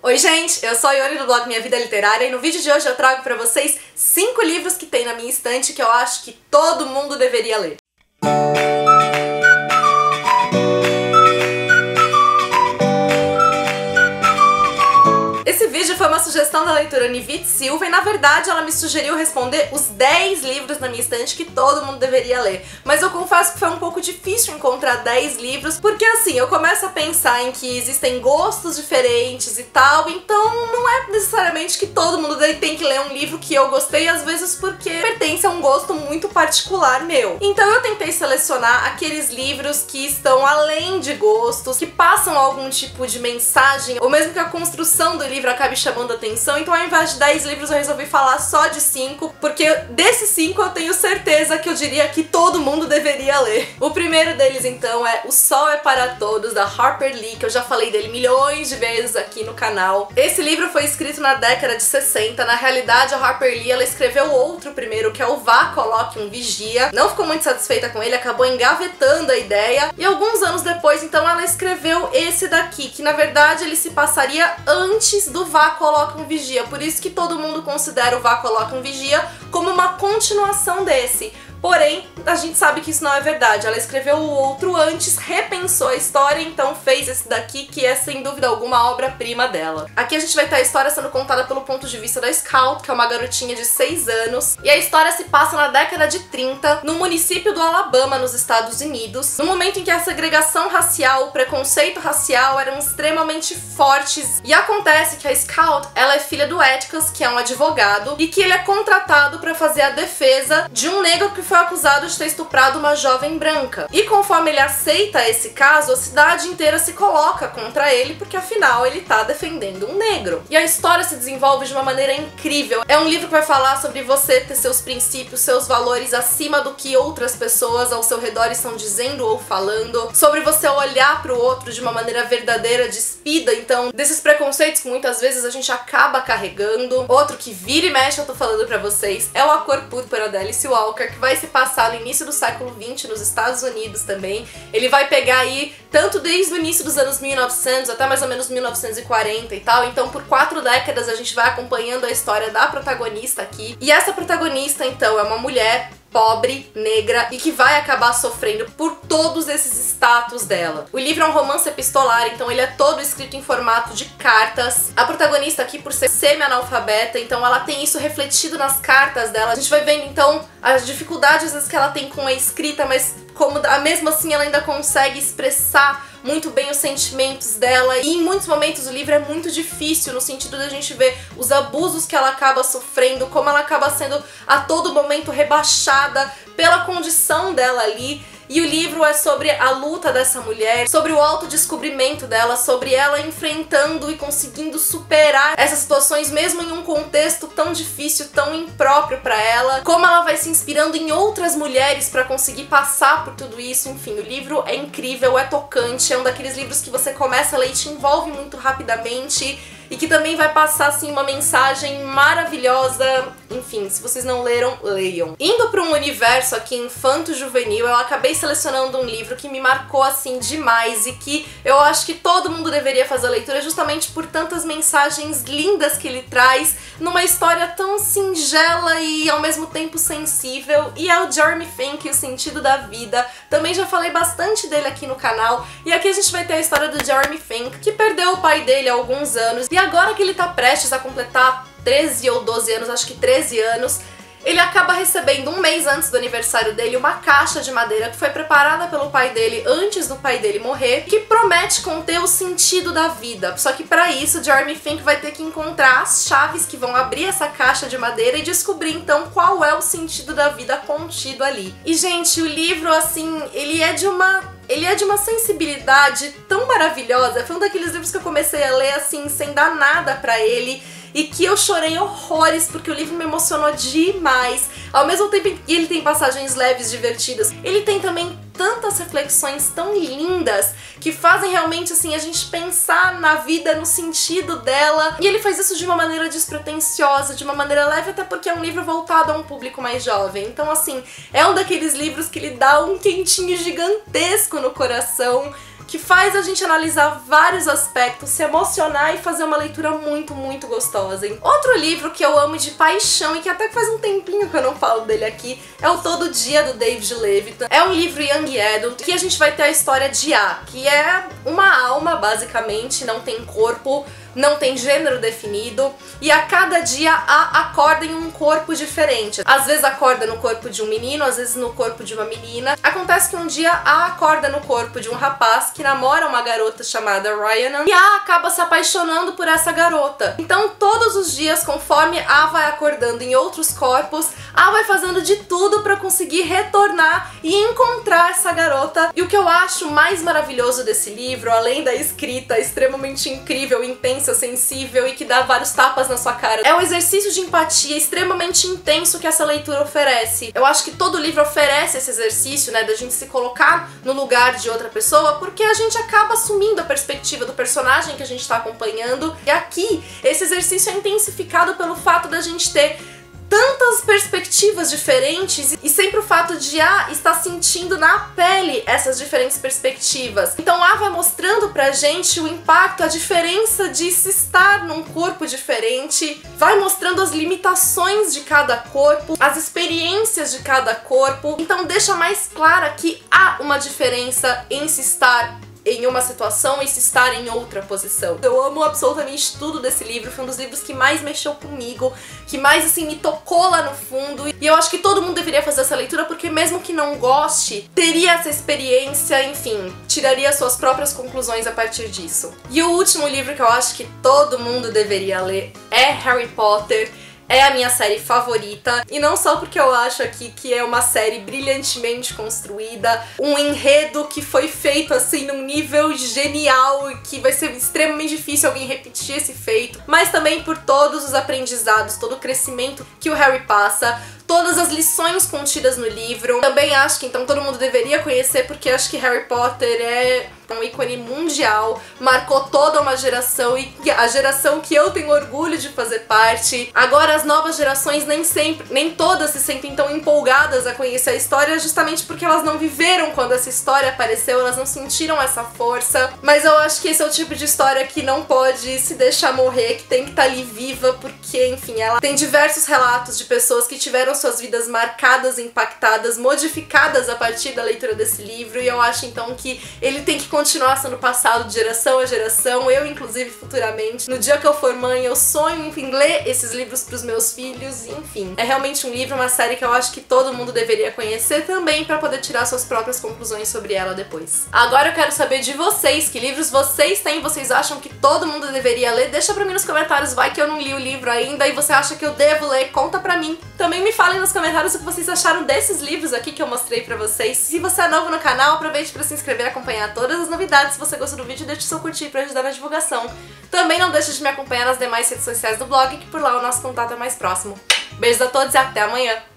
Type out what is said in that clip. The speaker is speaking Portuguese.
Oi gente, eu sou a Ione do blog Minha Vida Literária e no vídeo de hoje eu trago pra vocês 5 livros que tem na minha estante que eu acho que todo mundo deveria ler. Esse vídeo foi uma sugestão da leitora Nivite Silva e na verdade ela me sugeriu responder os 10 livros na minha estante que todo mundo deveria ler. Mas eu confesso que foi um pouco difícil encontrar 10 livros, porque assim, eu começo a pensar em que existem gostos diferentes e tal, então não é necessariamente que todo mundo tem que ler um livro que eu gostei, às vezes porque pertence a um gosto muito particular meu. Então eu tentei selecionar aqueles livros que estão além de gostos, que passam algum tipo de mensagem, ou mesmo que a construção do livro acabe chamando atenção. Então ao invés de 10 livros eu resolvi falar só de 5, porque desses 5 eu tenho certeza que eu diria que todo mundo deveria ler. O primeiro deles então é O Sol é para Todos, da Harper Lee, que eu já falei dele milhões de vezes aqui no canal. Esse livro foi escrito na década de 60, na realidade a Harper Lee ela escreveu outro primeiro, que é o Vá, Coloque um Vigia. Não ficou muito satisfeita com ele, acabou engavetando a ideia, e alguns anos depois então ela escreveu esse daqui, que na verdade ele se passaria antes do Vá, Coloque um Vigia, por isso que todo mundo considera o Vá, Coloque um Vigia como uma continuação desse. Porém, a gente sabe que isso não é verdade. Ela escreveu o outro antes, repensou a história, então fez esse daqui, que é sem dúvida alguma a obra-prima dela. Aqui a gente vai ter a história sendo contada pelo ponto de vista da Scout, que é uma garotinha de 6 anos, e a história se passa na década de 30, no município do Alabama, nos Estados Unidos, no momento em que a segregação racial, o preconceito racial eram extremamente fortes, e acontece que a Scout, ela é filha do Atticus, que é um advogado, e que ele é contratado para fazer a defesa de um negro que foi acusado de ter estuprado uma jovem branca. E conforme ele aceita esse caso, a cidade inteira se coloca contra ele, porque afinal ele tá defendendo um negro. E a história se desenvolve de uma maneira incrível. É um livro que vai falar sobre você ter seus princípios, seus valores acima do que outras pessoas ao seu redor estão dizendo ou falando, sobre você olhar pro outro de uma maneira verdadeira, despida, então, desses preconceitos que muitas vezes a gente acaba carregando. Outro que vira e mexe eu tô falando pra vocês é O A Cor Púrpura, da Alice Walker, que vai se passar no início do século XX nos Estados Unidos também. Ele vai pegar aí tanto desde o início dos anos 1900 até mais ou menos 1940 e tal, então por 4 décadas a gente vai acompanhando a história da protagonista aqui. E essa protagonista então é uma mulher pobre, negra, e que vai acabar sofrendo por todos esses status dela. O livro é um romance epistolar, então ele é todo escrito em formato de cartas. A protagonista aqui, por ser semi-analfabeta, então ela tem isso refletido nas cartas dela. A gente vai vendo então as dificuldades às vezes que ela tem com a escrita, mas como mesmo assim ela ainda consegue expressar muito bem os sentimentos dela, e em muitos momentos o livro é muito difícil no sentido da gente ver os abusos que ela acaba sofrendo, como ela acaba sendo a todo momento rebaixada pela condição dela ali. E o livro é sobre a luta dessa mulher, sobre o autodescobrimento dela, sobre ela enfrentando e conseguindo superar essas situações mesmo em um contexto tão difícil, tão impróprio pra ela, como ela vai se inspirando em outras mulheres pra conseguir passar por tudo isso. Enfim, o livro é incrível, é tocante, é um daqueles livros que você começa a ler e te envolve muito rapidamente, e que também vai passar, assim, uma mensagem maravilhosa. Enfim, se vocês não leram, leiam. Indo para um universo aqui infanto-juvenil, eu acabei selecionando um livro que me marcou, assim, demais, e que eu acho que todo mundo deveria fazer a leitura justamente por tantas mensagens lindas que ele traz numa história tão singela e ao mesmo tempo sensível, e é o Jeremy Fink, O Sentido da Vida. Também já falei bastante dele aqui no canal, e aqui a gente vai ter a história do Jeremy Fink, que perdeu o pai dele há alguns anos, e agora que ele tá prestes a completar 13 ou 12 anos, acho que 13 anos, ele acaba recebendo um mês antes do aniversário dele uma caixa de madeira que foi preparada pelo pai dele antes do pai dele morrer, que promete conter o sentido da vida. Só que para isso, Jeremy Fink vai ter que encontrar as chaves que vão abrir essa caixa de madeira e descobrir então qual é o sentido da vida contido ali. E gente, o livro assim, ele é de uma sensibilidade tão maravilhosa. Foi um daqueles livros que eu comecei a ler assim, sem dar nada pra ele, e que eu chorei horrores, porque o livro me emocionou demais. Ao mesmo tempo que ele tem passagens leves, divertidas, ele tem também tantas reflexões tão lindas que fazem realmente assim a gente pensar na vida, no sentido dela, e ele faz isso de uma maneira despretensiosa, de uma maneira leve, até porque é um livro voltado a um público mais jovem. Então assim, é um daqueles livros que lhe dá um quentinho gigantesco no coração, que faz a gente analisar vários aspectos, se emocionar e fazer uma leitura muito, muito gostosa, hein? Outro livro que eu amo de paixão e que até faz um tempinho que eu não falo dele aqui é o Todo Dia, do David Levitan. É um livro young adult que a gente vai ter a história de A, que é uma alma, basicamente, não tem corpo, não tem gênero definido, e a cada dia A acorda em um corpo diferente. Às vezes acorda no corpo de um menino, às vezes no corpo de uma menina. Acontece que um dia A acorda no corpo de um rapaz que namora uma garota chamada Ryan, e A acaba se apaixonando por essa garota. Então todos os dias, conforme A vai acordando em outros corpos, A vai fazendo de tudo pra conseguir retornar e encontrar essa garota. E o que eu acho mais maravilhoso desse livro, além da escrita extremamente incrível, intensa, sensível e que dá vários tapas na sua cara, é um exercício de empatia extremamente intenso que essa leitura oferece. Eu acho que todo livro oferece esse exercício, né, da gente se colocar no lugar de outra pessoa, porque a gente acaba assumindo a perspectiva do personagem que a gente tá acompanhando. E aqui, esse exercício é intensificado pelo fato da gente ter tantas perspectivas diferentes e sempre o fato de A estar sentindo na pele essas diferentes perspectivas. Então A vai mostrando pra gente o impacto, a diferença de se estar num corpo diferente, vai mostrando as limitações de cada corpo, as experiências de cada corpo, então deixa mais clara que há uma diferença em se estar em uma situação e se estar em outra posição. Eu amo absolutamente tudo desse livro, foi um dos livros que mais mexeu comigo, que mais assim me tocou lá no fundo, e eu acho que todo mundo deveria fazer essa leitura, porque mesmo que não goste, teria essa experiência, enfim, tiraria suas próprias conclusões a partir disso. E o último livro que eu acho que todo mundo deveria ler é Harry Potter. É a minha série favorita, e não só porque eu acho aqui que é uma série brilhantemente construída, um enredo que foi feito assim num nível genial e que vai ser extremamente difícil alguém repetir esse feito, mas também por todos os aprendizados, todo o crescimento que o Harry passa, todas as lições contidas no livro. Também acho que então todo mundo deveria conhecer, porque acho que Harry Potter é um ícone mundial, marcou toda uma geração e a geração que eu tenho orgulho de fazer parte. Agora as novas gerações nem todas se sentem tão empolgadas a conhecer a história, justamente porque elas não viveram quando essa história apareceu, elas não sentiram essa força. Mas eu acho que esse é o tipo de história que não pode se deixar morrer, que tem que estar ali viva, porque enfim, ela tem diversos relatos de pessoas que tiveram suas vidas marcadas, impactadas, modificadas a partir da leitura desse livro, e eu acho então que ele tem que continuar sendo passado de geração a geração. Eu, inclusive, futuramente, no dia que eu for mãe, eu sonho em ler esses livros pros meus filhos, enfim. É realmente um livro, uma série que eu acho que todo mundo deveria conhecer também pra poder tirar suas próprias conclusões sobre ela depois. Agora eu quero saber de vocês, que livros vocês têm, vocês acham que todo mundo deveria ler? Deixa pra mim nos comentários, vai que eu não li o livro ainda e você acha que eu devo ler, conta pra mim. Também me falem nos comentários o que vocês acharam desses livros aqui que eu mostrei pra vocês. Se você é novo no canal, aproveite pra se inscrever e acompanhar todas as novidades. Se você gostou do vídeo, deixe seu curtir pra ajudar na divulgação. Também não deixe de me acompanhar nas demais redes sociais do blog, que por lá o nosso contato é mais próximo. Beijos a todos e até amanhã!